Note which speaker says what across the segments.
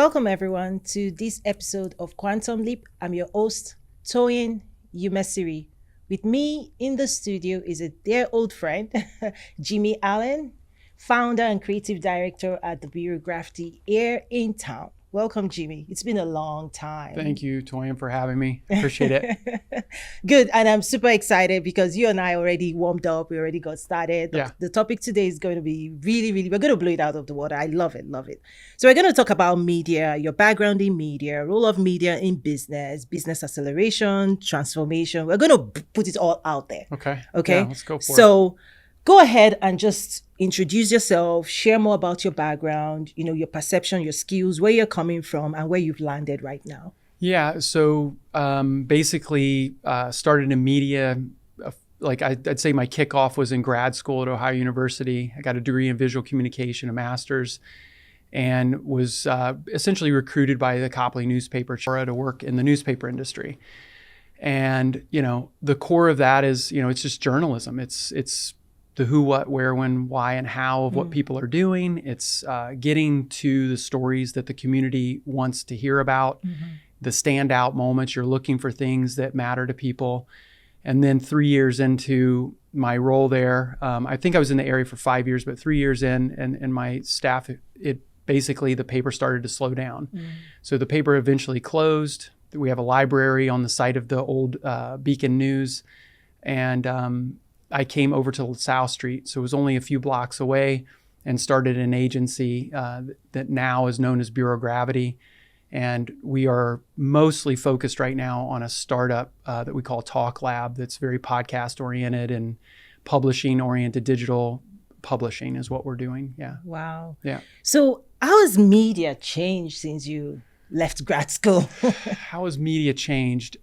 Speaker 1: Welcome everyone to this episode of Quantum Leap. I'm your host, Toyin Umesiri. With me in the studio is a dear old friend, Jimmy Allen, founder and creative director at the Bureaucracy here in town. Welcome, Jimmy. It's been a long time.
Speaker 2: Thank you, Toyin, for having me. Appreciate it.
Speaker 1: Good. And I'm super excited because you and I already warmed up. We already got started.
Speaker 2: Yeah.
Speaker 1: The topic today is going to be really, we're going to blow it out of the water. I love it. Love it. So we're going to talk about media, your background in media, role of media in business acceleration, transformation. We're going to put it all out there.
Speaker 2: Okay.
Speaker 1: Okay.
Speaker 2: Yeah, let's go for it.
Speaker 1: So go ahead and just introduce yourself, share more about your background, your perception, your skills, where you're coming from and where you've landed right now.
Speaker 2: Yeah. So basically started in media. I'd say my kickoff was in grad school at Ohio University. I got a degree in visual communication, a master's, and was essentially recruited by the Copley newspaper to work in the newspaper industry. And, the core of that is, it's just journalism. It's the who, what, where, when, why, and how of what people are doing. It's getting to the stories that the community wants to hear about, the standout moments. You're looking for things that matter to people. And then 3 years into my role there, I think I was in the area for 5 years, but 3 years in, and my staff, it basically the paper started to slow down. So the paper eventually closed. We have a library on the site of the old Beacon News, and I came over to South Street, so it was only a few blocks away, and started an agency that now is known as Bureau Gravity. And we are mostly focused right now on a startup that we call Talk Lab that's very podcast oriented and publishing oriented. Digital publishing is what we're doing. Yeah.
Speaker 1: Wow.
Speaker 2: Yeah.
Speaker 1: So how has media changed since you left grad school?
Speaker 2: How has media changed?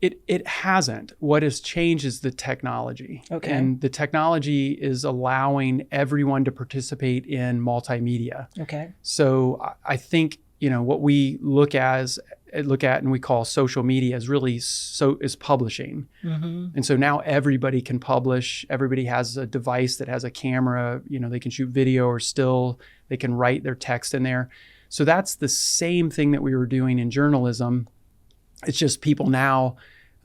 Speaker 2: It hasn't. What has changed is the technology.
Speaker 1: Okay.
Speaker 2: And the technology is allowing everyone to participate in multimedia.
Speaker 1: Okay.
Speaker 2: So I think, what we look at and we call social media is publishing. And so now everybody can publish. Everybody has a device that has a camera, they can shoot video or still, they can write their text in there. So that's the same thing that we were doing in journalism. It's just people now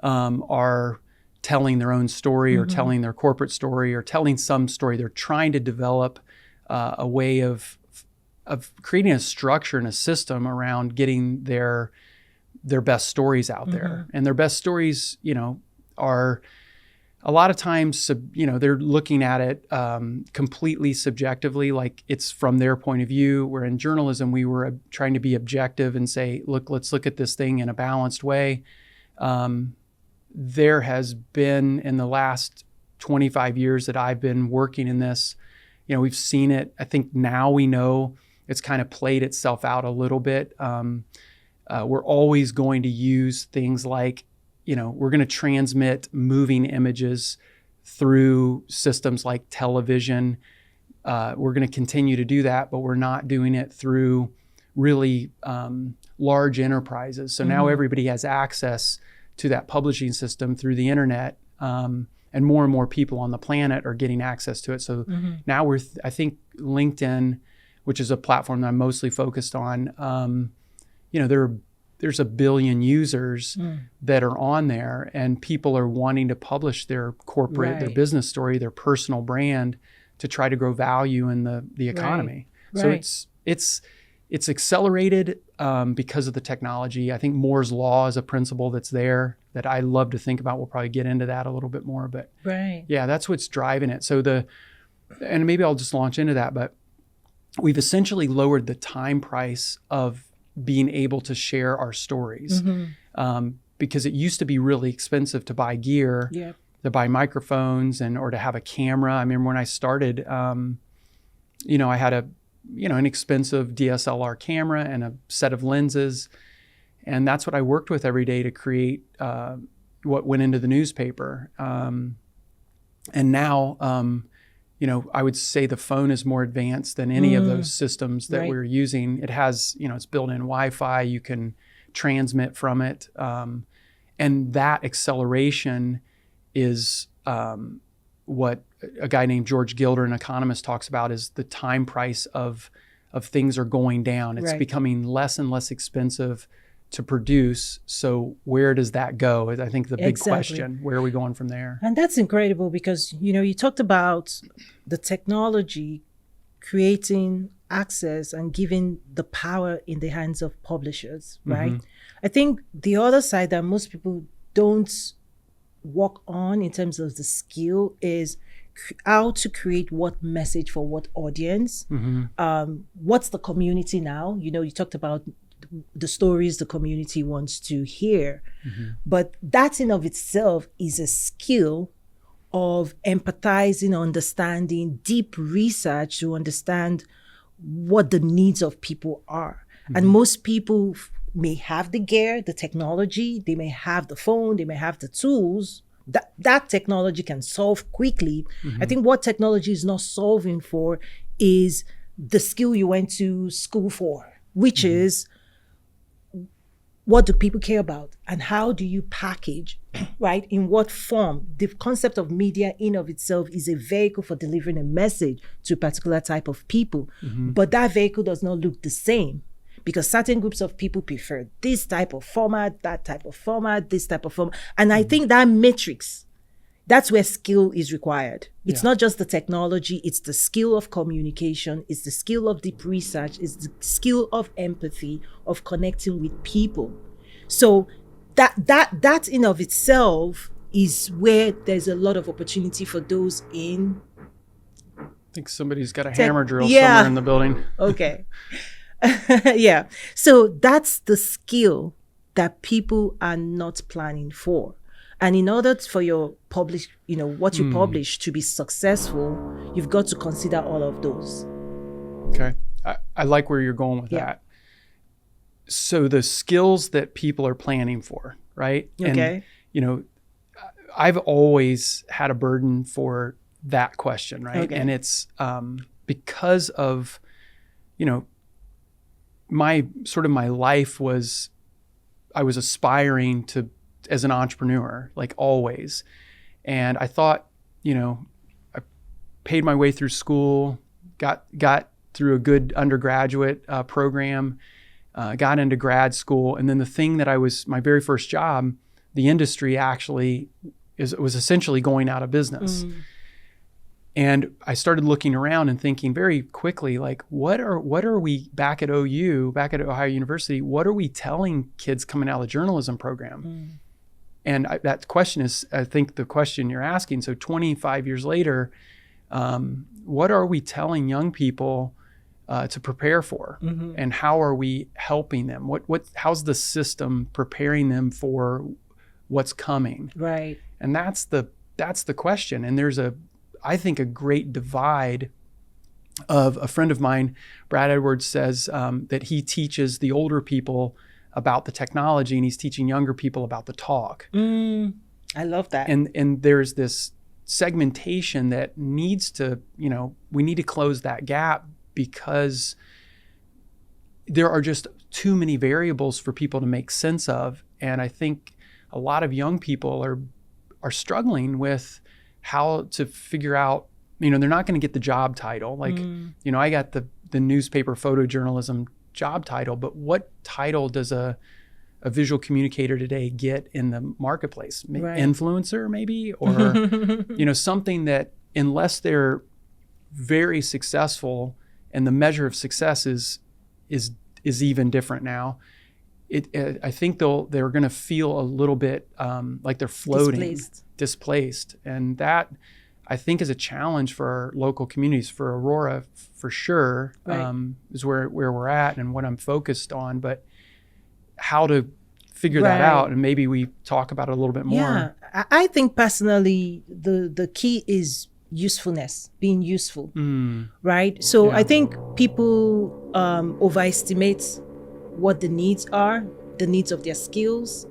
Speaker 2: are telling their own story or telling their corporate story or telling some story. They're trying to develop a way of creating a structure and a system around getting their best stories out there. And their best stories, are a lot of times, they're looking at it completely subjectively, like it's from their point of view. Where in journalism, we were trying to be objective and say, look, let's look at this thing in a balanced way. There has been, in the last 25 years that I've been working in this, we've seen it. I think now we know it's kind of played itself out a little bit. We're always going to use things like, we're going to transmit moving images through systems like television. We're going to continue to do that, but we're not doing it through really large enterprises. So now everybody has access to that publishing system through the internet, and more people on the planet are getting access to it. So now I think LinkedIn, which is a platform that I'm mostly focused on, there's 1 billion users that are on there, and people are wanting to publish their corporate, their business story, their personal brand to try to grow value in the economy.
Speaker 1: Right.
Speaker 2: So it's accelerated because of the technology. I think Moore's Law is a principle that's there that I love to think about. We'll probably get into that a little bit more, but yeah, that's what's driving it. So and maybe I'll just launch into that, but we've essentially lowered the time price of being able to share our stories, because it used to be really expensive to buy gear, to buy microphones or to have a camera. I remember when I started, I had an expensive DSLR camera and a set of lenses, and that's what I worked with every day to create what went into the newspaper. And now, I would say the phone is more advanced than any of those systems that we're using. It has, it's built-in Wi-Fi. You can transmit from it. And that acceleration is what a guy named George Gilder, an economist, talks about is the time price of of things are going down. It's
Speaker 1: Right.
Speaker 2: becoming less and less expensive to produce. So where does that go? I think the big
Speaker 1: Exactly.
Speaker 2: question, where are we going from there?
Speaker 1: And that's incredible because, you talked about the technology creating access and giving the power in the hands of publishers, right? I think the other side that most people don't work on in terms of the skill is how to create what message for what audience. What's the community now? You talked about the stories the community wants to hear, but that in of itself is a skill of empathizing, understanding, deep research to understand what the needs of people are. And most people may have the gear, the technology, they may have the phone, they may have the tools. That technology can solve quickly. I think what technology is not solving for is the skill you went to school for, which is what do people care about and how do you package, right? In what form? The concept of media in of itself is a vehicle for delivering a message to a particular type of people. But that vehicle does not look the same because certain groups of people prefer this type of format, that type of format, this type of format. And I think that matrix, that's where skill is required. It's not just the technology, it's the skill of communication, it's the skill of deep research, it's the skill of empathy, of connecting with people. So that in of itself is where there's a lot of opportunity for those in.
Speaker 2: I think somebody's got a hammer drill
Speaker 1: Yeah.
Speaker 2: somewhere in the building.
Speaker 1: Okay. Yeah. So that's the skill that people are not planning for. And in order for your what you publish to be successful, you've got to consider all of those.
Speaker 2: Okay. I like where you're going with that. So the skills that people are planning for, right?
Speaker 1: Okay.
Speaker 2: And, I've always had a burden for that question, right?
Speaker 1: Okay.
Speaker 2: And it's because of, my life was, I was aspiring to, as an entrepreneur, like always. And I thought, I paid my way through school, got through a good undergraduate program, got into grad school. And then the thing that my very first job, the industry actually was essentially going out of business. And I started looking around and thinking very quickly, like, what are we back at OU, back at Ohio University, what are we telling kids coming out of the journalism program? And that question is, I think, the question you're asking. So 25 years later, what are we telling young people to prepare for? And how are we helping them? How's the system preparing them for what's coming?
Speaker 1: Right.
Speaker 2: And that's the question. And there's I think a great divide of a friend of mine, Brad Edwards, says that he teaches the older people about the technology and he's teaching younger people about the talk.
Speaker 1: I love that.
Speaker 2: And there's this segmentation that needs to, we need to close that gap because there are just too many variables for people to make sense of. And I think a lot of young people are struggling with how to figure out, they're not going to get the job title. Like, I got the newspaper photojournalism job title, but what title does a visual communicator today get in the marketplace?
Speaker 1: Right.
Speaker 2: Influencer maybe, or, something that unless they're very successful and the measure of success is even different now, I think they're going to feel a little bit like they're floating, displaced. And that, I think, is a challenge for our local communities. For Aurora, for sure,
Speaker 1: right.
Speaker 2: Is where we're at and what I'm focused on. But how to figure that out, and maybe we talk about it a little bit more.
Speaker 1: Yeah, I think personally, the key is usefulness, being useful, right? So I think people overestimate what the needs are, the needs of their skills.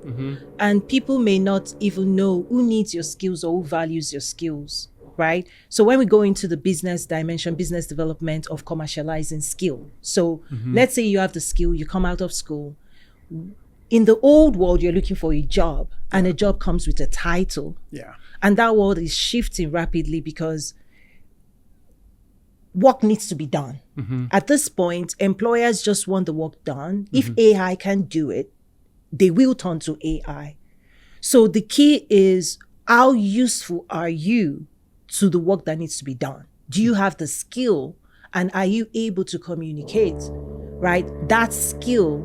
Speaker 1: And people may not even know who needs your skills or who values your skills, right? So when we go into the business dimension, business development of commercializing skill. So let's say you have the skill, you come out of school. In the old world, you're looking for a job, and a job comes with a title.
Speaker 2: Yeah.
Speaker 1: And that world is shifting rapidly because work needs to be done.
Speaker 2: Mm-hmm.
Speaker 1: At this point, employers just want the work done. If AI can do it, they will turn to AI. So the key is, how useful are you to the work that needs to be done? Do you have the skill, and are you able to communicate, right? That skill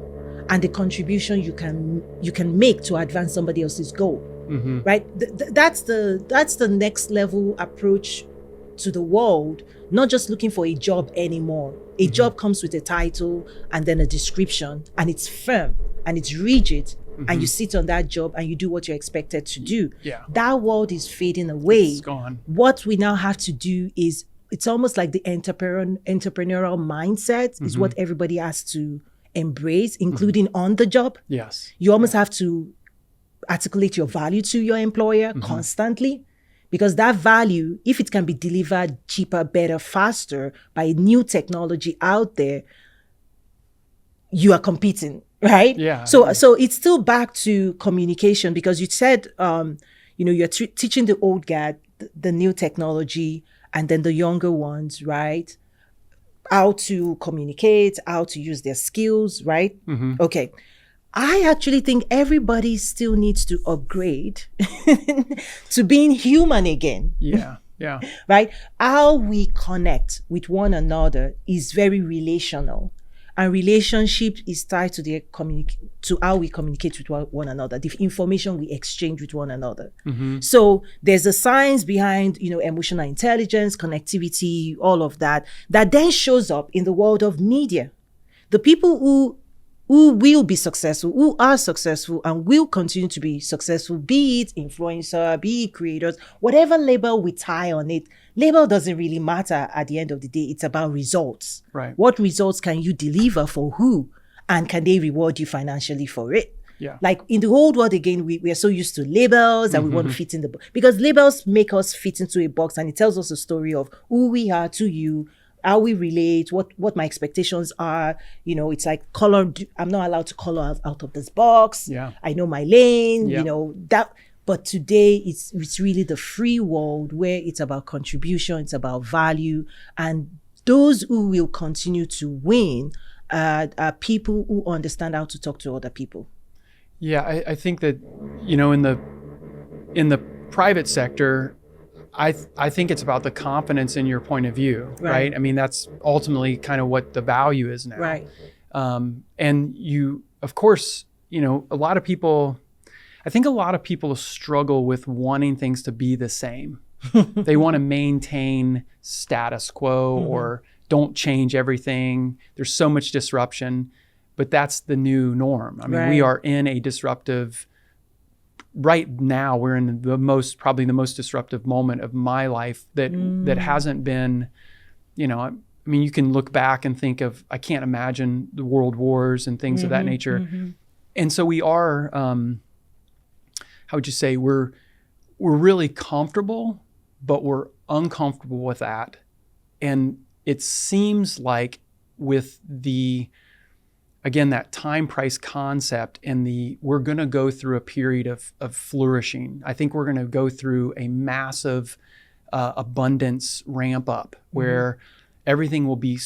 Speaker 1: and the contribution you can make to advance somebody else's goal, right? That's the next level approach to the world. Not just looking for a job anymore. A job comes with a title and then a description, and it's firm and it's rigid, and you sit on that job and you do what you're expected to do.
Speaker 2: Yeah.
Speaker 1: That world is fading away.
Speaker 2: It's gone.
Speaker 1: What we now have to do is, it's almost like the entrepreneurial mindset is what everybody has to embrace, including on the job.
Speaker 2: Yes.
Speaker 1: You almost have to articulate your value to your employer constantly, because that value, if it can be delivered cheaper, better, faster by new technology out there, you are competing, right?
Speaker 2: Yeah.
Speaker 1: So it's still back to communication, because you said, you're teaching the old guard the new technology, and then the younger ones, right? How to communicate, how to use their skills, right? Okay. I actually think everybody still needs to upgrade to being human again.
Speaker 2: Yeah. Yeah.
Speaker 1: Right? How we connect with one another is very relational. And relationship is tied to to how we communicate with one another, the information we exchange with one another. So there's a science behind, emotional intelligence, connectivity, all of that then shows up in the world of media. The people who will be successful, who are successful and will continue to be successful, be it influencer, be it creators, whatever label we tie on it, label doesn't really matter at the end of the day. It's about results.
Speaker 2: Right.
Speaker 1: What results can you deliver for who? And can they reward you financially for it?
Speaker 2: Yeah.
Speaker 1: Like in the old world, again, we are so used to labels and we want to fit in the box, because labels make us fit into a box, and it tells us a story of who we are to you, how we relate, what my expectations are. It's like color. I'm not allowed to color out of this box.
Speaker 2: Yeah.
Speaker 1: I know my lane,
Speaker 2: Yeah.
Speaker 1: that. But today it's really the free world, where it's about contribution, it's about value. And those who will continue to win are people who understand how to talk to other people.
Speaker 2: Yeah. I think that, in the private sector, I think it's about the confidence in your point of view, right? I mean, that's ultimately kind of what the value is now.
Speaker 1: Right.
Speaker 2: And you, of course, I think a lot of people struggle with wanting things to be the same. They want to maintain status quo or don't change everything. There's so much disruption, but that's the new norm. I mean, we are in a disruptive, right now we're in probably the most disruptive moment of my life that hasn't been, I mean, you can look back and think of, I can't imagine the world wars and things of that nature. And so we are, how would you say, we're really comfortable, but we're uncomfortable with that. And it seems like with again, that time price concept and we're going to go through a period of flourishing. I think we're going to go through a massive abundance ramp up where everything will be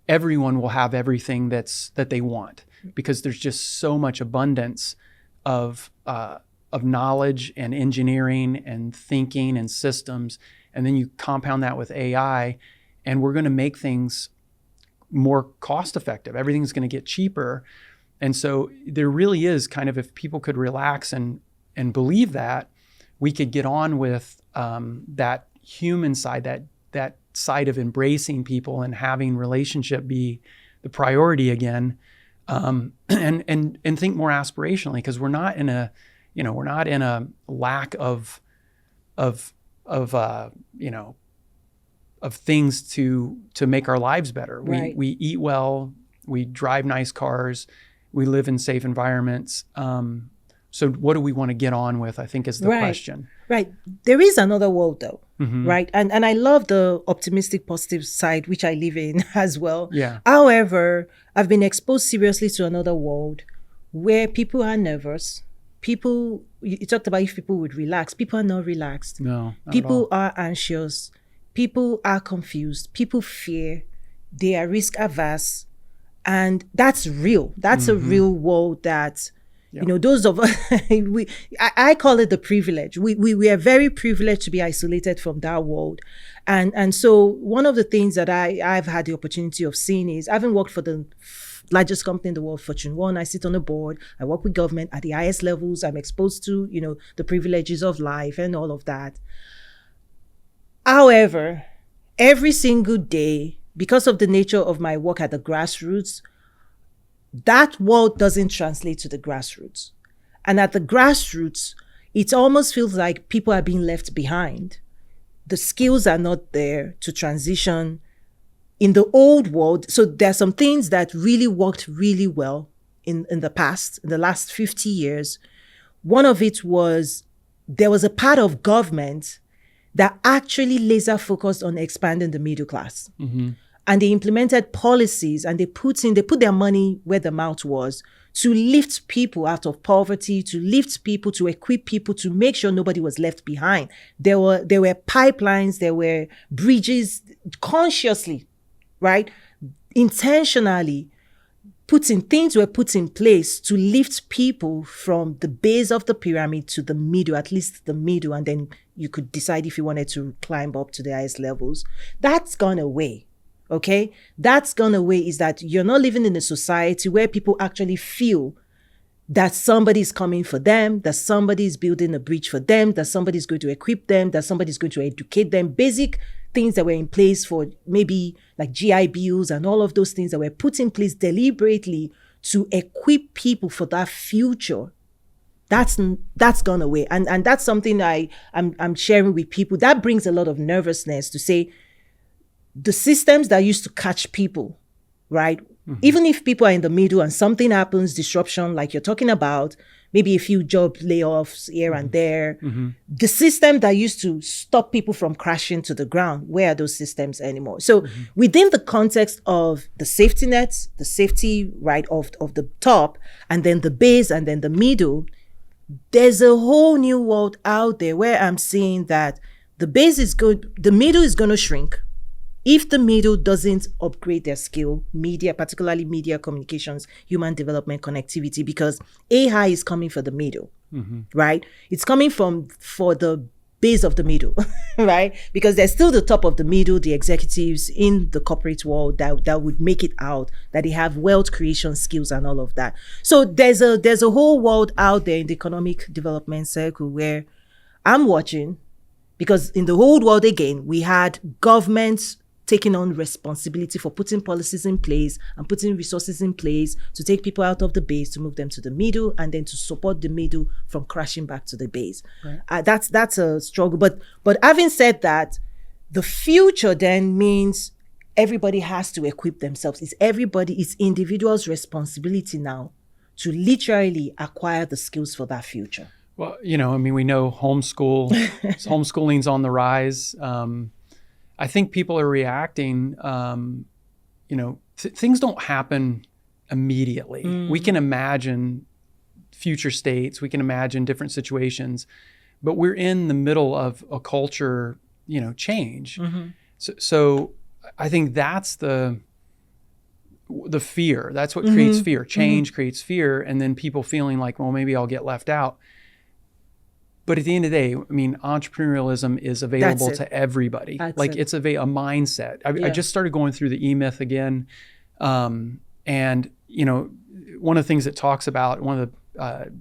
Speaker 2: everyone will have everything that they want, because there's just so much abundance of knowledge and engineering and thinking and systems. And then you compound that with AI, and we're going to make things more cost effective. Everything's going to get cheaper. And so there really is kind of, if people could relax and believe that, we could get on with that human side, that side of embracing people and having relationship be the priority again, and think more aspirationally, because we're not in a lack of things to make our lives better.
Speaker 1: Right.
Speaker 2: We eat well, we drive nice cars, we live in safe environments. So what do we want to get on with, I think, is the question.
Speaker 1: Right. There is another world though, right? And I love the optimistic, positive side, which I live in as well.
Speaker 2: Yeah.
Speaker 1: However, I've been exposed seriously to another world where people are nervous. You talked about if people would relax. People are not relaxed.
Speaker 2: No, not
Speaker 1: People
Speaker 2: at all.
Speaker 1: are anxious. People are confused. People fear. They are risk averse. And that's real. That's a real world that, those of us, I call it the privilege. We are very privileged to be isolated from that world. And so one of the things that I've had the opportunity of seeing is, having worked for the largest company in the world, Fortune 1, I sit on a board, I work with government at the highest levels, I'm exposed to, the privileges of life and all of that. However, every single day, because of the nature of my work at the grassroots, that world doesn't translate to the grassroots. And at the grassroots, it almost feels like people are being left behind. The skills are not there to transition in the old world. So there are some things that really worked really well in the past, in the last 50 years. One of it was, there was a part of government that actually laser focused on expanding the middle class. And they implemented policies, and they put their money where the mouth was, to lift people out of poverty, to lift people, to equip people, to make sure nobody was left behind. There were pipelines, there were bridges, consciously, right? Intentionally things were put in place to lift people from the base of the pyramid to the middle, at least the middle, and then you could decide if you wanted to climb up to the highest levels. That's gone away. Okay? That's gone away, is that you're not living in a society where people actually feel that somebody's coming for them, that somebody's building a bridge for them, that somebody's going to equip them, that somebody's going to educate them. Basic things that were in place for maybe like GI bills and all of those things that were put in place deliberately to equip people for that future. That's gone away. And that's something I'm sharing with people. That brings a lot of nervousness to say, the systems that used to catch people, right? Even if people are in the middle and something happens, disruption, like you're talking about, maybe a few job layoffs here and there, the system that used to stop people from crashing to the ground, where are those systems anymore? So within the context of the safety nets, the safety, right, of the top, and then the base, and then the middle, there's a whole new world out there where I'm seeing that the base is good, the middle is going to shrink. If the middle doesn't upgrade their skill, media, particularly media communications, human development, connectivity, because AI is coming for the middle, right? It's coming for the base of the middle, right? Because there's still the top of the middle, the executives in the corporate world that would make it out, that they have wealth creation skills and all of that. So there's a whole world out there in the economic development circle where I'm watching, because in the old world, again, we had governments taking on responsibility for putting policies in place and putting resources in place to take people out of the base, to move them to the middle, and then to support the middle from crashing back to the base. Right. That's a struggle. But having said that, the future then means everybody has to equip themselves. It's individuals' responsibility now to literally acquire the skills for that future.
Speaker 2: Well, we know homeschooling's on the rise. I think people are reacting, things don't happen immediately. We can imagine future states, we can imagine different situations, but we're in the middle of a culture, change. So I think that's the fear. That's what creates fear. Change creates fear. And then people feeling like, well, maybe I'll get left out. But at the end of the day, entrepreneurialism is available to everybody. It's a mindset. I just started going through the E-Myth again. And, one of the things it talks about, one of the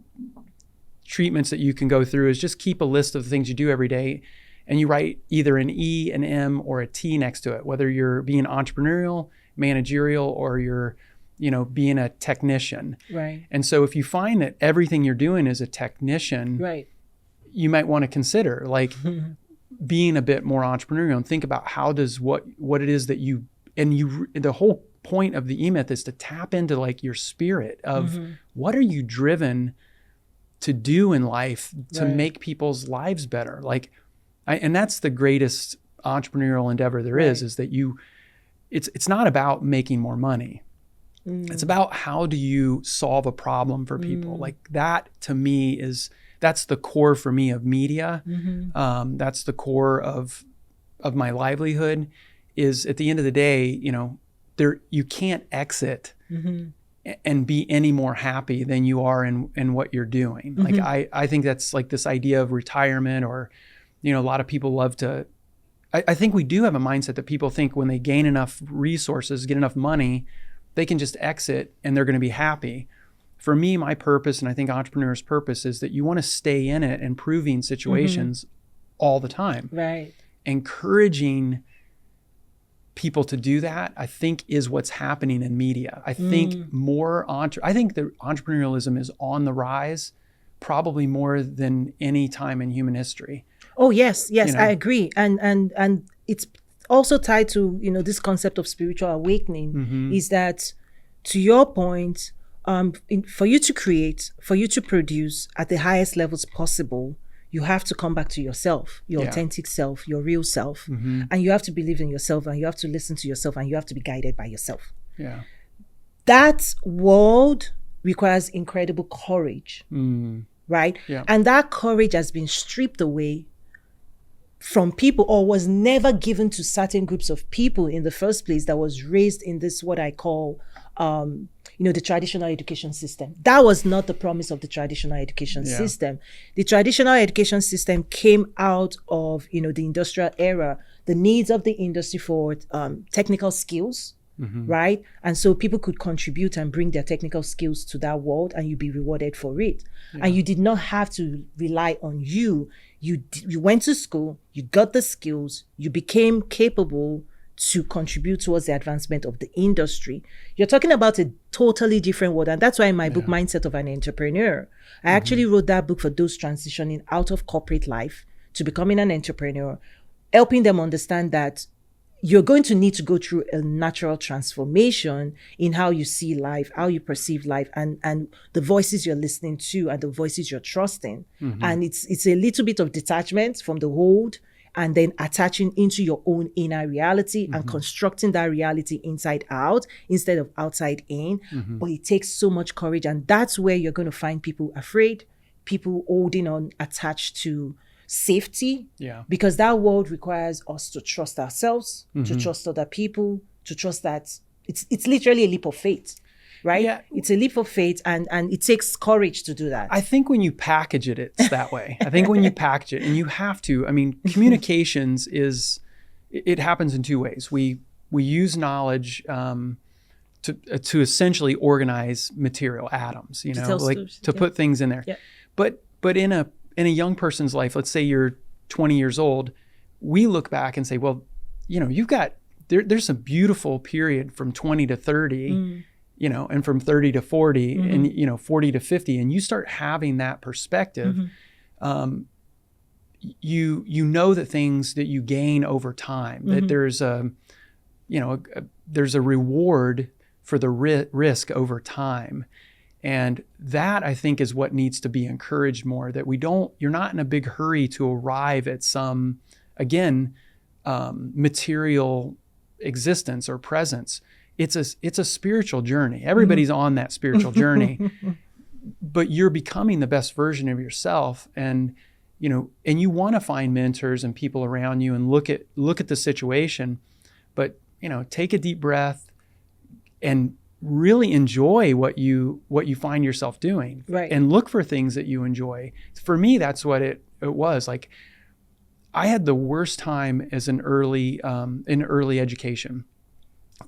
Speaker 2: treatments that you can go through is just keep a list of the things you do every day. And you write either an E, an M, or a T next to it, whether you're being entrepreneurial, managerial, or you're, being a technician. Right. And so if you find that everything you're doing is a technician, right, you might want to consider being a bit more entrepreneurial and think about how does what it is that the whole point of the E-Myth is to tap into your spirit of what are you driven to do in life to make people's lives better. And that's the greatest entrepreneurial endeavor there is that it's not about making more money. It's about how do you solve a problem for people. That to me that's the core for me of media. That's the core of of my livelihood is at the end of the day, there you can't exit and be any more happy than you are in what you're doing. Like I think that's like this idea of retirement, or a lot of people love to. I think we do have a mindset that people think when they gain enough resources, get enough money, they can just exit and they're going to be happy. For me, my purpose, and I think entrepreneurs' purpose, is that you want to stay in it, improving situations all the time.
Speaker 1: Right.
Speaker 2: Encouraging people to do that, I think, is what's happening in media. I think I think that entrepreneurialism is on the rise, probably more than any time in human history.
Speaker 1: Oh, yes, I agree. And it's also tied to, this concept of spiritual awakening, is that, to your point, for you to create, for you to produce at the highest levels possible, you have to come back to yourself, your authentic self, your real self. And you have to believe in yourself, and you have to listen to yourself, and you have to be guided by yourself.
Speaker 2: Yeah.
Speaker 1: That world requires incredible courage, right?
Speaker 2: Yeah.
Speaker 1: And that courage has been stripped away from people, or was never given to certain groups of people in the first place, that was raised in this, what I call, the traditional education system. That was not the promise of the traditional education system. The traditional education system came out of, the industrial era, the needs of the industry for technical skills, right? And so people could contribute and bring their technical skills to that world, and you'd be rewarded for it. And you did not have to rely on you. You went to school, you got the skills, you became capable to contribute towards the advancement of the industry. You're talking about a totally different world. And that's why in my book, Mindset of an Entrepreneur, I actually wrote that book for those transitioning out of corporate life to becoming an entrepreneur, helping them understand that you're going to need to go through a natural transformation in how you see life, how you perceive life, and the voices you're listening to and the voices you're trusting. And it's a little bit of detachment from the old, and then attaching into your own inner reality and constructing that reality inside out instead of outside in. But it takes so much courage, and that's where you're going to find people afraid, people holding on, attached to safety, because that world requires us to trust ourselves, to trust other people, to trust that it's literally a leap of faith, right? Yeah. It's a leap of faith, and it takes courage to do that.
Speaker 2: I think when you package it, it's that way. I think when you package it, and you have to, communications it happens in two ways. We use knowledge to essentially organize material, atoms, to put things in there. Yeah. But in a young person's life, let's say you're 20 years old, we look back and say, well, you've got, there's a beautiful period from 20 to 30, and from 30 to 40 and, 40 to 50. And you start having that perspective. You know the things that you gain over time, that there's there's a reward for the risk over time. And that, I think, is what needs to be encouraged more, that you're not in a big hurry to arrive at some, again, material existence or presence. It's a spiritual journey. Everybody's on that spiritual journey, but you're becoming the best version of yourself. And, and you want to find mentors and people around you and look at the situation, but, take a deep breath and really enjoy what you find yourself doing,
Speaker 1: right? And
Speaker 2: look for things that you enjoy. For me, that's what it was. Like, I had the worst time as in early education.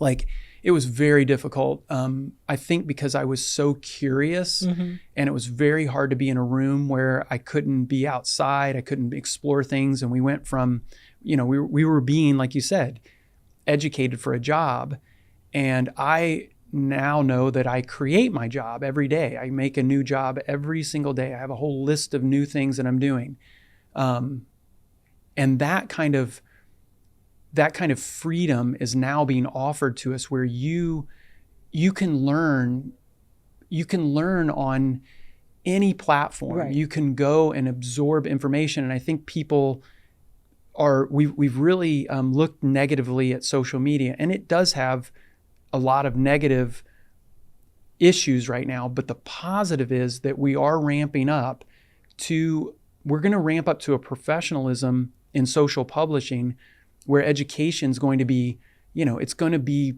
Speaker 2: Like, it was very difficult. I think because I was so curious, and it was very hard to be in a room where I couldn't be outside. I couldn't explore things. And we went from, we were being, like you said, educated for a job. And I now know that I create my job every day. I make a new job every single day. I have a whole list of new things that I'm doing. And that kind of freedom is now being offered to us, where you can learn on any platform.
Speaker 1: Right.
Speaker 2: You can go and absorb information. And I think people we've really looked negatively at social media, and it does have a lot of negative issues right now, but the positive is that we're going to ramp up to a professionalism in social publishing where education is going to be, it's going to be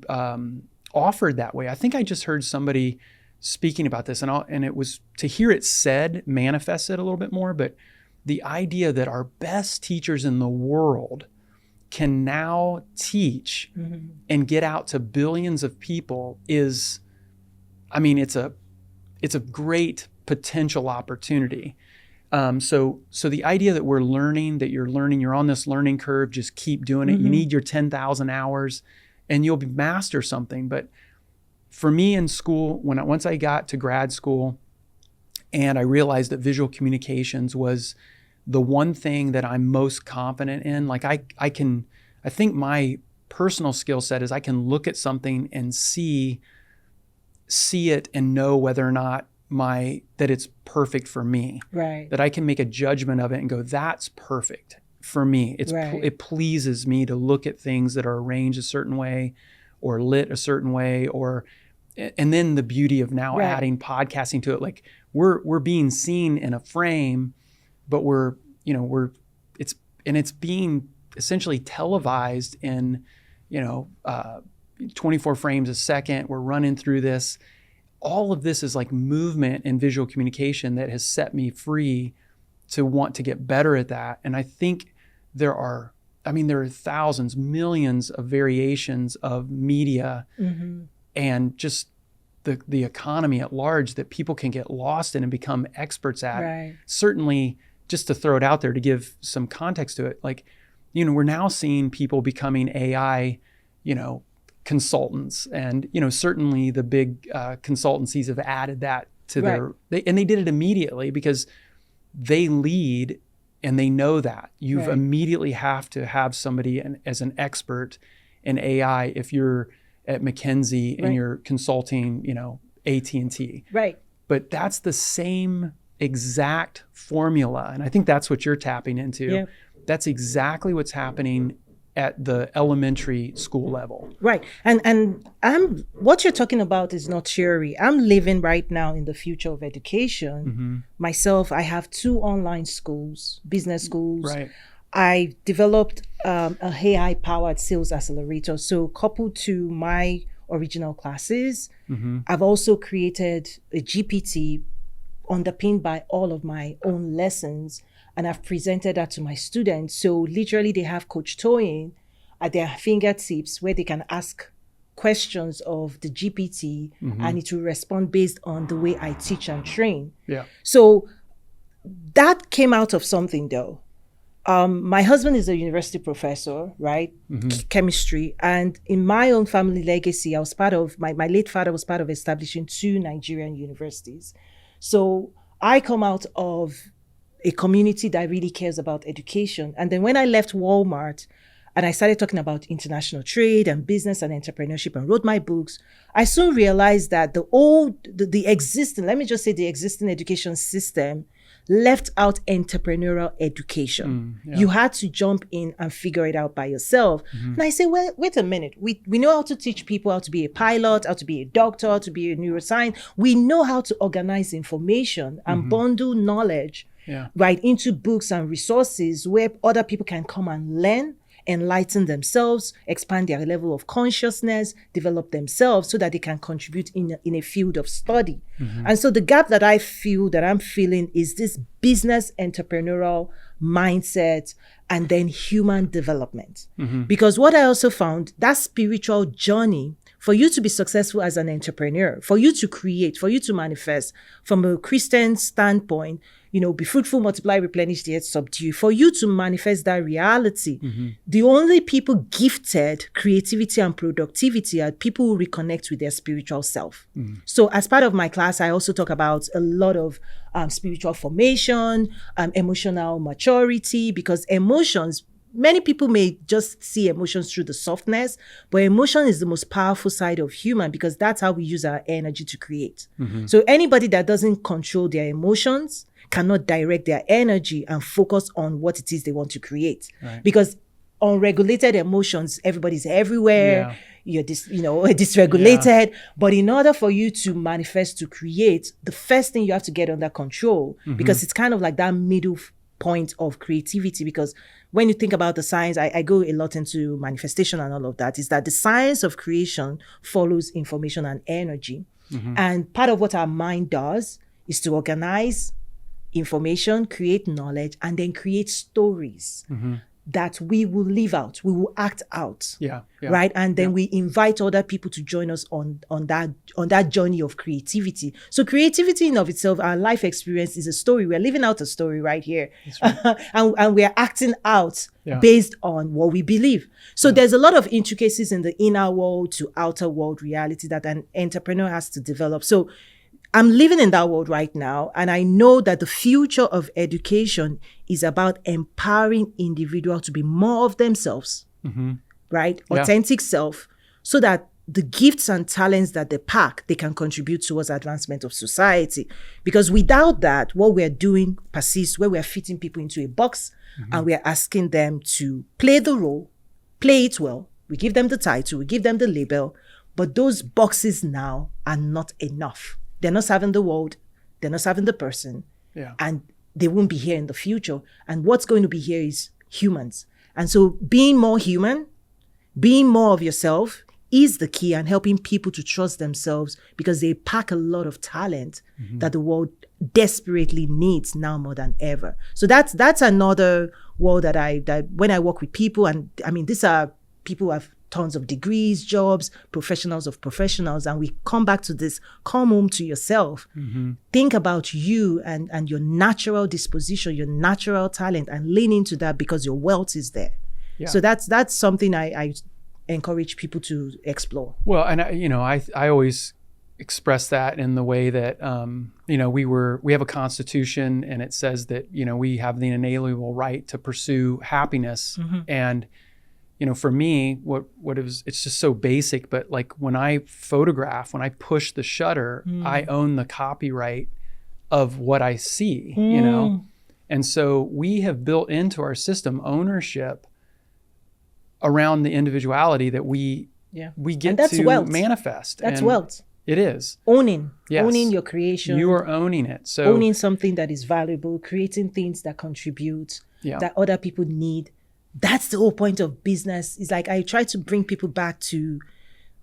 Speaker 2: offered that way. I think I just heard somebody speaking about this, and it was to hear it said, manifested a little bit more, but the idea that our best teachers in the world can now teach and get out to billions of people is, it's a great potential opportunity. So the idea that you're learning, you're on this learning curve, just keep doing it. You need your 10,000 hours and you'll master something. But for me in school, once I got to grad school and I realized that visual communications was the one thing that I'm most confident in, like I think my personal skill set is I can look at something and see it and know whether or not that it's perfect for me.
Speaker 1: Right.
Speaker 2: That I can make a judgment of it and go, that's perfect for me. It pleases me to look at things that are arranged a certain way or lit a certain way, and then the beauty of now adding podcasting to it. Like we're being seen in a frame, but it's being essentially televised in 24 frames a second. We're running through this. All of this is like movement and visual communication that has set me free to want to get better at that. And I think there are thousands, millions of variations of media and just the economy at large that people can get lost in and become experts at.
Speaker 1: Right.
Speaker 2: Certainly, just to throw it out there to give some context to it, like, we're now seeing people becoming AI, consultants, and certainly the big consultancies have added that to and they did it immediately because they lead and they know that you've immediately have to have somebody as an expert in AI if you're at McKinsey and you're consulting, AT&T.
Speaker 1: Right.
Speaker 2: But that's the same exact formula, and I think that's what you're tapping into.
Speaker 1: Yeah.
Speaker 2: That's exactly what's happening at the elementary school level.
Speaker 1: Right. And what you're talking about is not theory. I'm living right now in the future of education. Myself, I have 2 online schools, business schools.
Speaker 2: Right.
Speaker 1: I developed a AI-powered sales accelerator. So coupled to my original classes, I've also created a GPT underpinned by all of my own lessons. And I've presented that to my students. So literally they have Coach Toyin at their fingertips where they can ask questions of the GPT and it will respond based on the way I teach and train.
Speaker 2: Yeah.
Speaker 1: So that came out of something though. My husband is a university professor, right? Chemistry. And in my own family legacy, I was part of, my late father was part of establishing 2 Nigerian universities. So I come out of a community that really cares about education. And then when I left Walmart and I started talking about international trade and business and entrepreneurship and wrote my books, I soon realized that the existing education system left out entrepreneurial education. You had to jump in and figure it out by yourself. And I say, well, wait a minute. We know how to teach people how to be a pilot, how to be a doctor, how to be a neuroscientist. We know how to organize information and bundle knowledge right into books and resources where other people can come and learn, enlighten themselves, expand their level of consciousness, develop themselves so that they can contribute in a field of study. And so the gap that I feel that I'm feeling is this business entrepreneurial mindset and then human development. Because what I also found, that spiritual journey, for you to be successful as an entrepreneur, for you to create, for you to manifest from a Christian standpoint, be fruitful, multiply, replenish the earth, subdue. For you to manifest that reality, the only people gifted creativity and productivity are people who reconnect with their spiritual self. So as part of my class, I also talk about a lot of spiritual formation, emotional maturity, because emotions, many people may just see emotions through the softness, but emotion is the most powerful side of human because that's how we use our energy to create. So anybody that doesn't control their emotions cannot direct their energy and focus on what it is they want to create. Because unregulated emotions, everybody's everywhere. You're dysregulated. But in order for you to manifest, to create, the first thing you have to get under control, because it's kind of like that middle point of creativity, because when you think about the science, I go a lot into manifestation and all of that, is that the science of creation follows information and energy. And part of what our mind does is to organize information, create knowledge, and then create stories that we will live out, we will act out.
Speaker 2: Yeah.
Speaker 1: Right. And then we invite other people to join us on that journey of creativity. So creativity in of itself, our life experience is a story. We're living out a story right here.
Speaker 2: That's right.
Speaker 1: and we're acting out based on what we believe. So there's a lot of intricacies in the inner world to outer world reality that an entrepreneur has to develop. So I'm living in that world right now, and I know that the future of education is about empowering individuals to be more of themselves, right?
Speaker 2: Yeah.
Speaker 1: Authentic self, so that the gifts and talents that they pack, they can contribute towards advancement of society. Because without that, what we're doing persists, where we're fitting people into a box and we're asking them to play the role, play it well. We give them the title, we give them the label, but those boxes now are not enough. They're not serving the world. They're not serving the person.
Speaker 2: Yeah.
Speaker 1: And they won't be here in the future. And what's going to be here is humans. And so being more human, being more of yourself is the key, and helping people to trust themselves, because they pack a lot of talent that the world desperately needs now more than ever. So that's another world that when I work with people, and I mean, these are people who have tons of degrees, jobs, professionals of professionals. And we come back to this, come home to yourself. Think about you and your natural disposition, your natural talent, and lean into that, because your wealth is there. Yeah. So that's something I encourage people to explore.
Speaker 2: Well, and I always express that in the way that, we have a constitution, and it says that, we have the inalienable right to pursue happiness. And for me, what it was, it's just so basic, but like when I photograph, when I push the shutter, I own the copyright of what I see, And so we have built into our system ownership around the individuality that we get to wealth. Manifest.
Speaker 1: That's wealth.
Speaker 2: It is.
Speaker 1: Owning.
Speaker 2: Yes.
Speaker 1: Owning your creation.
Speaker 2: You are owning it. So
Speaker 1: owning something that is valuable, creating things that contribute, that other people need. That's the whole point of business. It's like I try to bring people back to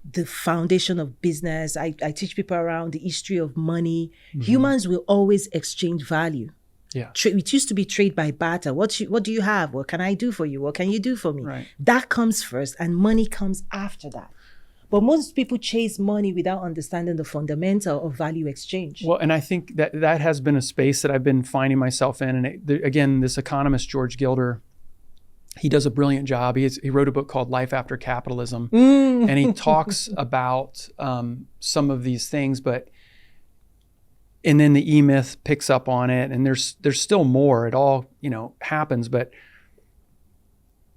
Speaker 1: the foundation of business. I teach people around the history of money. Humans will always exchange value.
Speaker 2: Yeah.
Speaker 1: It used to be trade by barter. What do you have? What can I do for you? What can you do for me?
Speaker 2: Right.
Speaker 1: That comes first, and money comes after that. But most people chase money without understanding the fundamental of value exchange.
Speaker 2: Well, and I think that has been a space that I've been finding myself in. And again, this economist, George Gilder, he does a brilliant job. He wrote a book called Life After Capitalism, and he talks about some of these things, and then the E-Myth picks up on it, and there's still more. It all happens, but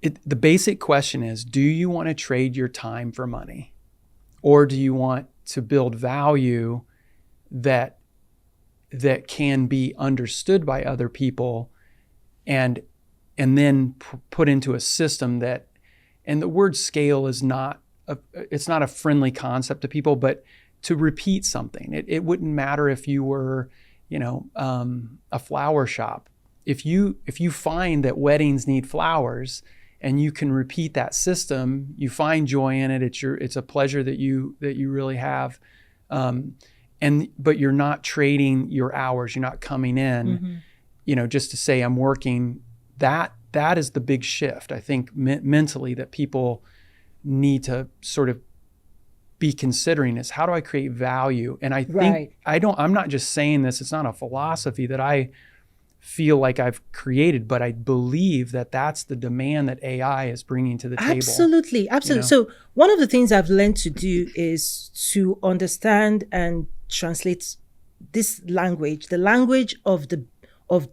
Speaker 2: the basic question is: do you want to trade your time for money, or do you want to build value that can be understood by other people, and then put into a system that? And the word scale is not a friendly concept to people, but to repeat something. It wouldn't matter if you were, a flower shop. If you find that weddings need flowers and you can repeat that system, you find joy in it. It's a pleasure that you really have. But you're not trading your hours. You're not coming in, just to say I'm working. That is the big shift, I think, mentally, that people need to sort of be considering, is how do I create value? And I think I'm not just saying this, it's not a philosophy that I feel like I've created, but I believe that that's the demand that AI is bringing to the table.
Speaker 1: Absolutely. So one of the things I've learned to do is to understand and translate this language, the language of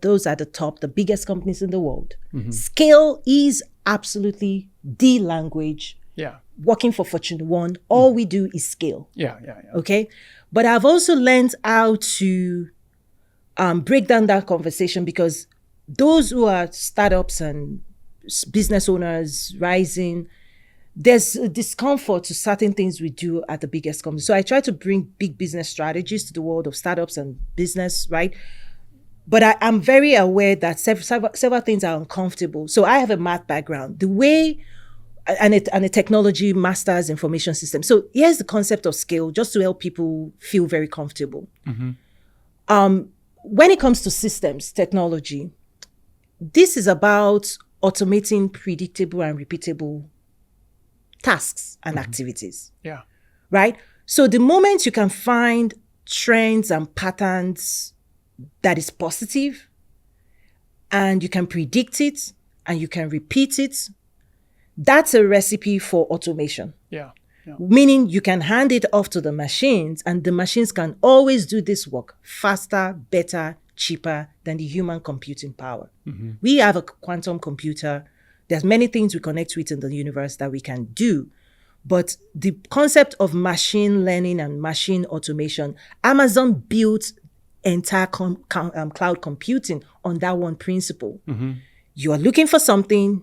Speaker 1: those at the top, the biggest companies in the world. Scale is absolutely the language.
Speaker 2: Yeah.
Speaker 1: Working for Fortune 1, all we do is scale.
Speaker 2: Yeah.
Speaker 1: Okay? But I've also learned how to break down that conversation, because those who are startups and business owners rising, there's a discomfort to certain things we do at the biggest company. So I try to bring big business strategies to the world of startups and business, right? But I'm very aware that several things are uncomfortable. So I have a math background. The way and a technology master's information system. So here's the concept of scale, just to help people feel very comfortable. When it comes to systems, technology, this is about automating predictable and repeatable tasks and activities.
Speaker 2: Yeah.
Speaker 1: Right? So the moment you can find trends and patterns that is positive, and you can predict it and you can repeat it, that's a recipe for automation.
Speaker 2: Yeah. Yeah.
Speaker 1: Meaning you can hand it off to the machines, and the machines can always do this work faster, better, cheaper than the human computing power. We have a quantum computer. There's many things we connect with in the universe that we can do. But the concept of machine learning and machine automation, Amazon built entire cloud computing on that one principle. You are looking for something,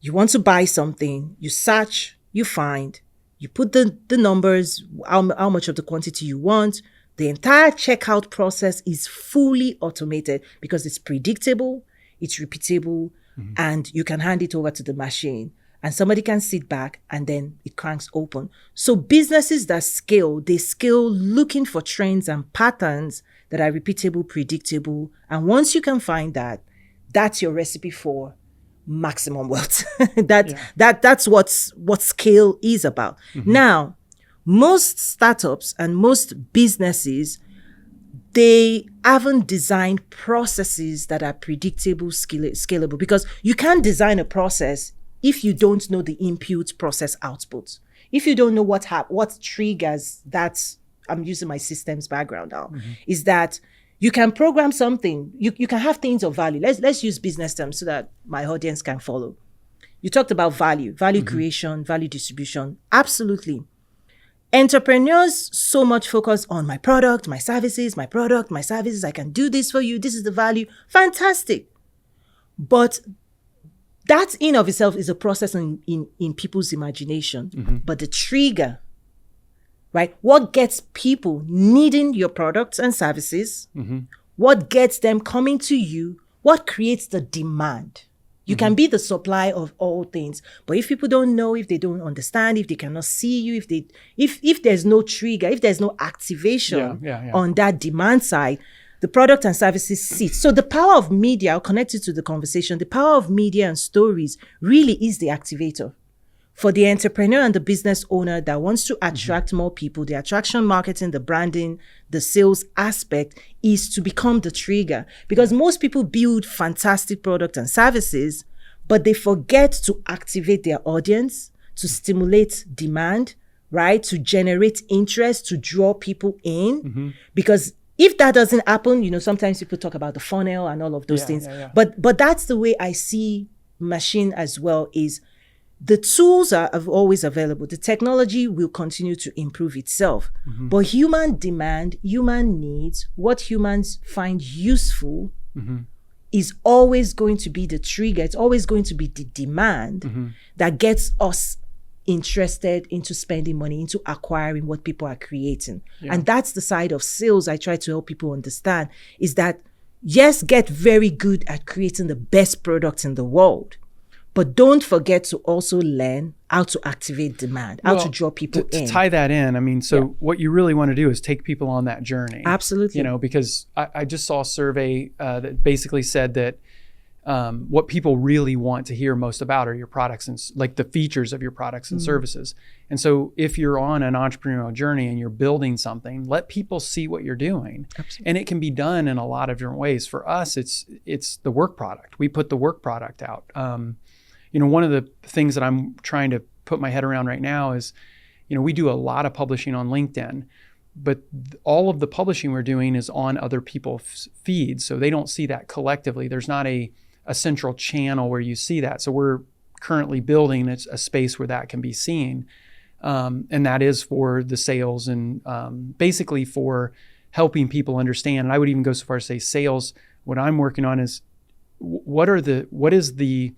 Speaker 1: you want to buy something, you search, you find, you put the numbers, how much of the quantity you want. The entire checkout process is fully automated because it's predictable, it's repeatable, and you can hand it over to the machine. And somebody can sit back and then it cranks open. So businesses that scale, they scale looking for trends and patterns that are repeatable, predictable. And once you can find that, that's your recipe for maximum wealth. That's what scale is about. Now, most startups and most businesses, they haven't designed processes that are predictable, scalable, because you can't design a process if you don't know the input, process, output. If you don't know what triggers that, I'm using my systems background now, is that you can program something, you can have things of value. Let's use business terms so that my audience can follow. You talked about value creation, value distribution. Absolutely. Entrepreneurs so much focus on my product, my services, I can do this for you, this is the value. Fantastic. But that in of itself is a process in people's imagination. But the trigger, right? What gets people needing your products and services? What gets them coming to you? What creates the demand? You can be the supply of all things, but if people don't know, if they don't understand, if they cannot see you, if there's no trigger, if there's no activation on that demand side, the product and services sit. So the power of media, I'll connect it to the conversation, the power of media and stories really is the activator. For the entrepreneur and the business owner that wants to attract more people, the attraction marketing, the branding, the sales aspect is to become the trigger. Because most people build fantastic products and services, but they forget to activate their audience, to stimulate demand, right? To generate interest, to draw people in. Because if that doesn't happen, sometimes people talk about the funnel and all of those things. But that's the way I see machine as well, is the tools are always available. The technology will continue to improve itself. But human demand, human needs, what humans find useful is always going to be the trigger. It's always going to be the demand that gets us interested into spending money, into acquiring what people are creating. And that's the side of sales I try to help people understand, is that yes, get very good at creating the best products in the world, but don't forget to also learn how to activate demand, how to draw people in.
Speaker 2: To tie that in, what you really want to do is take people on that journey.
Speaker 1: Absolutely.
Speaker 2: Because I just saw a survey that basically said that what people really want to hear most about are your products and like the features of your products and services. And so if you're on an entrepreneurial journey and you're building something, let people see what you're doing. Absolutely. And it can be done in a lot of different ways. For us, it's the work product. We put the work product out. One of the things that I'm trying to put my head around right now is, we do a lot of publishing on LinkedIn, but all of the publishing we're doing is on other people's feeds. So they don't see that collectively. There's not a central channel where you see that. So we're currently building a space where that can be seen. And that is for the sales and basically for helping people understand. And I would even go so far as to say sales, what I'm working on is what is the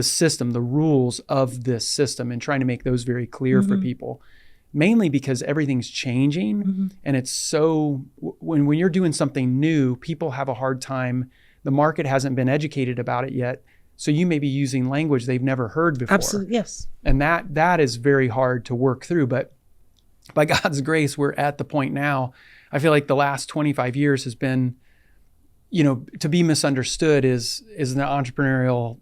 Speaker 2: system, the rules of this system, and trying to make those very clear for people. mainly because everything's changing. And it's so, when you're doing something new, people have a hard time. The market hasn't been educated about it yet. So you may be using language they've never heard before.
Speaker 1: Absolutely, yes.
Speaker 2: And that is very hard to work through. But by God's grace, we're at the point now. I feel like the last 25 years has been, to be misunderstood is an entrepreneurial,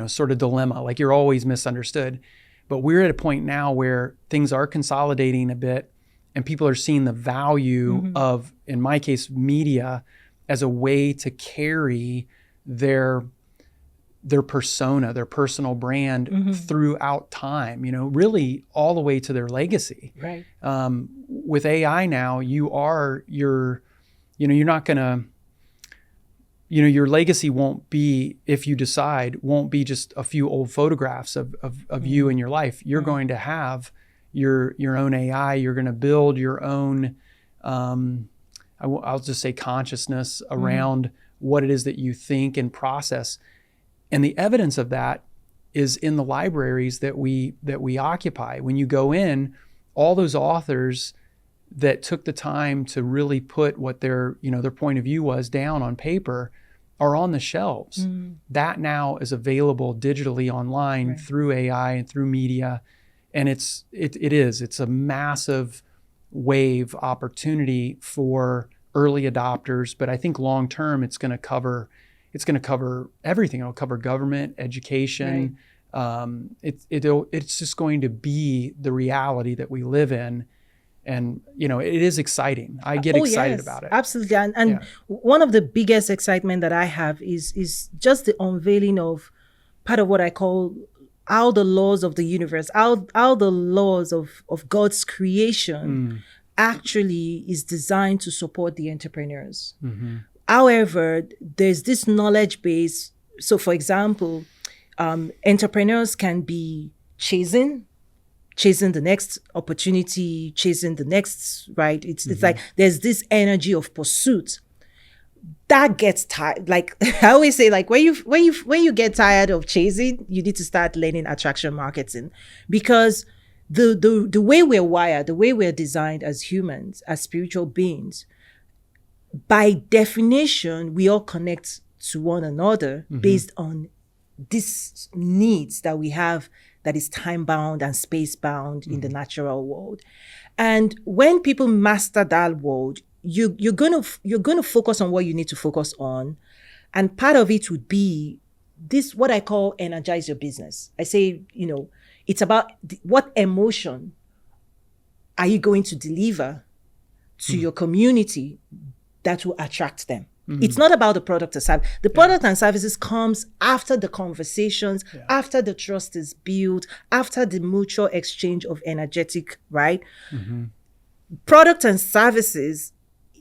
Speaker 2: sort of dilemma. Like, you're always misunderstood. But we're at a point now where things are consolidating a bit, and people are seeing the value of, in my case, media as a way to carry their persona, their personal brand throughout time, really all the way to their legacy.
Speaker 1: Right.
Speaker 2: With AI now, you're not going to, your legacy won't be, if you decide, won't be just a few old photographs of you in your life. You're going to have your own AI. You're going to build your own, I'll just say, consciousness around what it is that you think and process. And the evidence of that is in the libraries that we occupy. When you go in, all those authors that took the time to really put what their point of view was down on paper are on the shelves. That now is available digitally online through AI and through media. And it's a massive wave opportunity for early adopters. But I think long term, it's going to cover everything. It'll cover government, education. It's just going to be the reality that we live in. And, it is exciting. I get excited about it.
Speaker 1: Absolutely. And one of the biggest excitement that I have is just the unveiling of part of what I call how the laws of the universe, how the laws of God's creation actually is designed to support the entrepreneurs. However, there's this knowledge base. So, for example, entrepreneurs can be chasing the next opportunity, chasing the next, right? It's like there's this energy of pursuit that gets tired. Like I always say, like when you get tired of chasing, you need to start learning attraction marketing, because the way we're wired, the way we're designed as humans, as spiritual beings, by definition, we all connect to one another based on these needs that we have, that is time bound and space bound in the natural world. And when people master that world, you're gonna focus on what you need to focus on, and part of it would be this, what I call energize your business. I say, it's about what emotion are you going to deliver to your community that will attract them. It's not about the product or service. The product and services comes after the conversations, after the trust is built, after the mutual exchange of energetic, right? Product and services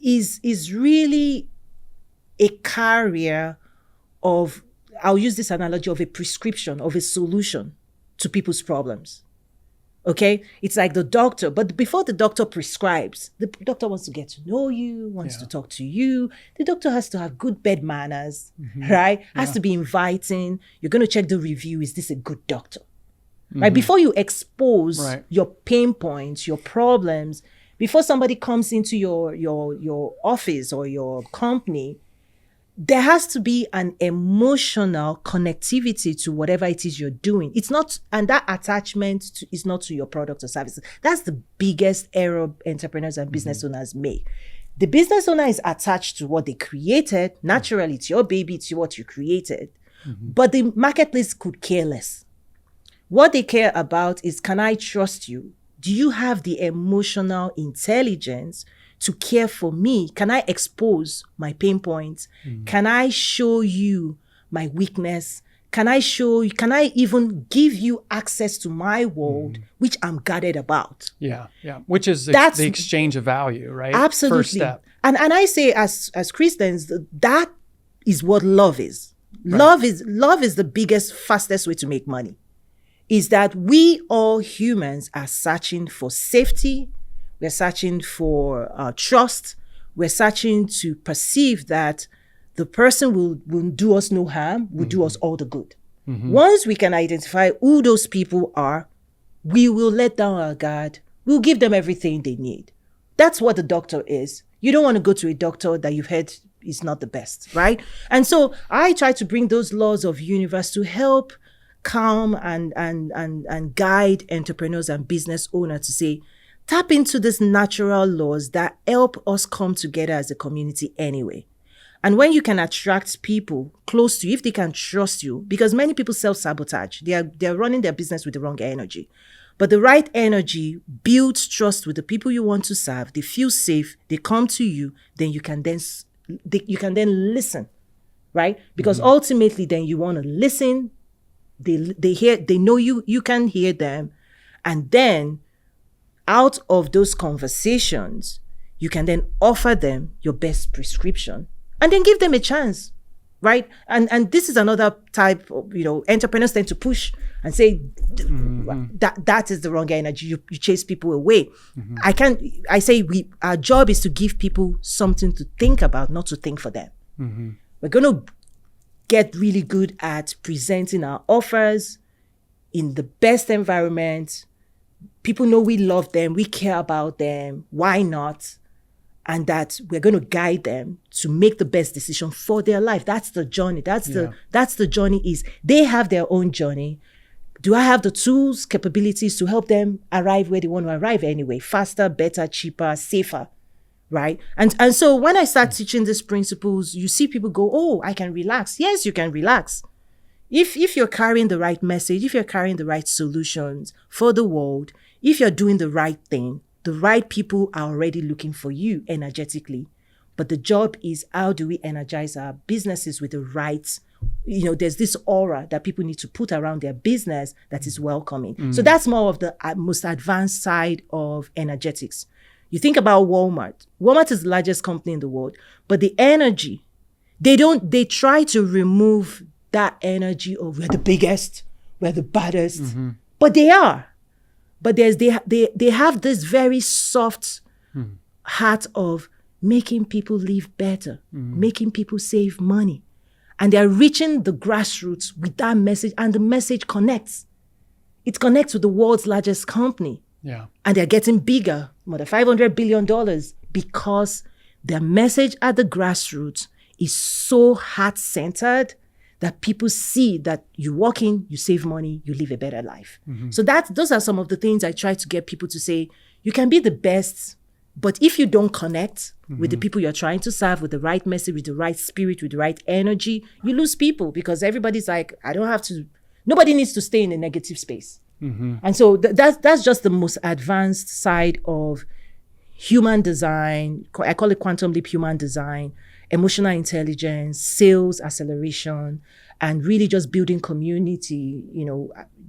Speaker 1: is really a carrier of, I'll use this analogy, of a prescription, of a solution to people's problems. Okay, it's like the doctor, but before the doctor prescribes, the doctor wants to get to know you, wants to talk to you. The doctor has to have good bed manners, right? Has to be inviting. You're going to check the review. Is this a good doctor? Right? Before you expose your pain points, your problems, before somebody comes into your office or your company, there has to be an emotional connectivity to whatever it is you're doing. It's not, and that attachment is not to your product or services. That's the biggest error entrepreneurs and business owners make. The business owner is attached to what they created. Naturally, it's your baby, it's what you created. But the marketplace could care less. What they care about is, can I trust you? Do you have the emotional intelligence to care for me? Can I expose my pain points? Can I show you my weakness? Can I even give you access to my world, which I'm guarded about? Yeah.
Speaker 2: Which is the exchange of value, right?
Speaker 1: Absolutely.
Speaker 2: First step.
Speaker 1: And I say, as Christians, that is what love is. Right. Love is the biggest, fastest way to make money. Is that we all humans are searching for safety. We're searching for trust. We're searching to perceive that the person will do us no harm, will do us all the good. Once we can identify who those people are, we will let down our guard. We'll give them everything they need. That's what the doctor is. You don't want to go to a doctor that you've heard is not the best, right? And so I try to bring those laws of universe to help calm and guide entrepreneurs and business owners to say, tap into these natural laws that help us come together as a community anyway. And when you can attract people close to you, if they can trust you, because many people self-sabotage, they're running their business with the wrong energy. But the right energy builds trust with the people you want to serve. They feel safe. They come to you. Then you can then listen, right? Because ultimately, then you want to listen. They hear. They know you. You can hear them, and then out of those conversations, you can then offer them your best prescription, and then give them a chance, right? And this is another type of, entrepreneurs tend to push and say that is the wrong energy. You chase people away. I say our job is to give people something to think about, not to think for them. We're going to get really good at presenting our offers in the best environment. People know we love them, we care about them. Why not? And that we're going to guide them to make the best decision for their life. That's the journey. That's the journey is they have their own journey. Do I have the tools, capabilities to help them arrive where they want to arrive anyway? Faster, better, cheaper, safer, right? And so when I start teaching these principles, you see people go, oh, I can relax. Yes, you can relax. If you're carrying the right message, if you're carrying the right solutions for the world, if you're doing the right thing, the right people are already looking for you energetically. But the job is, how do we energize our businesses with the right, there's this aura that people need to put around their business that is welcoming. So that's more of the most advanced side of energetics. You think about Walmart. Walmart is the largest company in the world, but the energy, they try to remove that energy of we're the biggest, we're the baddest, but they are. But they have this very soft heart of making people live better, making people save money. And they're reaching the grassroots with that message, and the message connects. It connects with the world's largest company.
Speaker 2: Yeah.
Speaker 1: And they're getting bigger, more than $500 billion, because their message at the grassroots is so heart-centered that people see that you walk in, you save money, you live a better life. So those are some of the things I try to get people to say. You can be the best, but if you don't connect with the people you're trying to serve, with the right message, with the right spirit, with the right energy, you lose people, because everybody's like, nobody needs to stay in a negative space. And so that's just the most advanced side of human design. I call it quantum leap human design. Emotional intelligence, sales acceleration, and really just building community.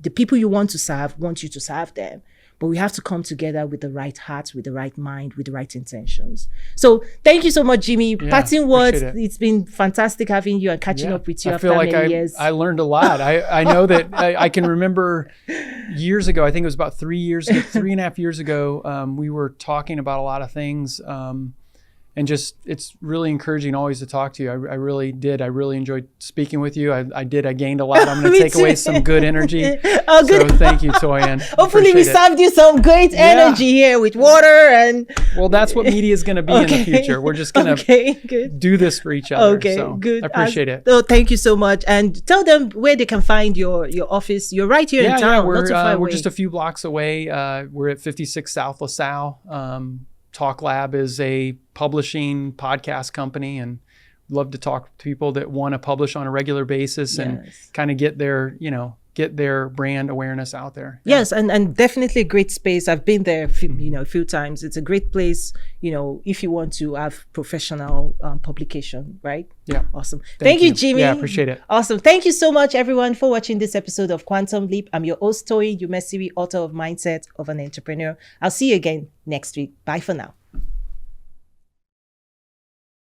Speaker 1: The people you want to serve want you to serve them, but we have to come together with the right heart, with the right mind, with the right intentions. So thank you so much, Jimi.
Speaker 2: Yeah,
Speaker 1: Parting words. It's been fantastic having you and catching up with you after many years.
Speaker 2: I learned a lot. I know that I can remember years ago, I think it was about 3.5 years ago, we were talking about a lot of things. And just, it's really encouraging always to talk to you. I really did. I really enjoyed speaking with you. I gained a lot. I'm going to take away some good energy. Good. So thank you, Toyin.
Speaker 1: Hopefully we served you some great energy here with water and...
Speaker 2: Well, that's what media is going to be in the future. We're just going to do this for each other.
Speaker 1: Okay,
Speaker 2: so
Speaker 1: good.
Speaker 2: I appreciate it.
Speaker 1: Oh, thank you so much. And tell them where they can find your office. You're right here in town.
Speaker 2: We're just a few blocks away. We're at 56 South LaSalle. Talk Lab is a publishing podcast company, and love to talk to people that want to publish on a regular basis and kind of get their brand awareness out there.
Speaker 1: Yes, and definitely a great space. I've been there, a few times. It's a great place, if you want to have professional publication, right?
Speaker 2: Yeah.
Speaker 1: Awesome. Thank you, Jimi.
Speaker 2: Yeah, appreciate it.
Speaker 1: Awesome. Thank you so much, everyone, for watching this episode of Quantum Leap. I'm your host, Toyin Umesiri, author of Mindset of an Entrepreneur. I'll see you again next week. Bye for now.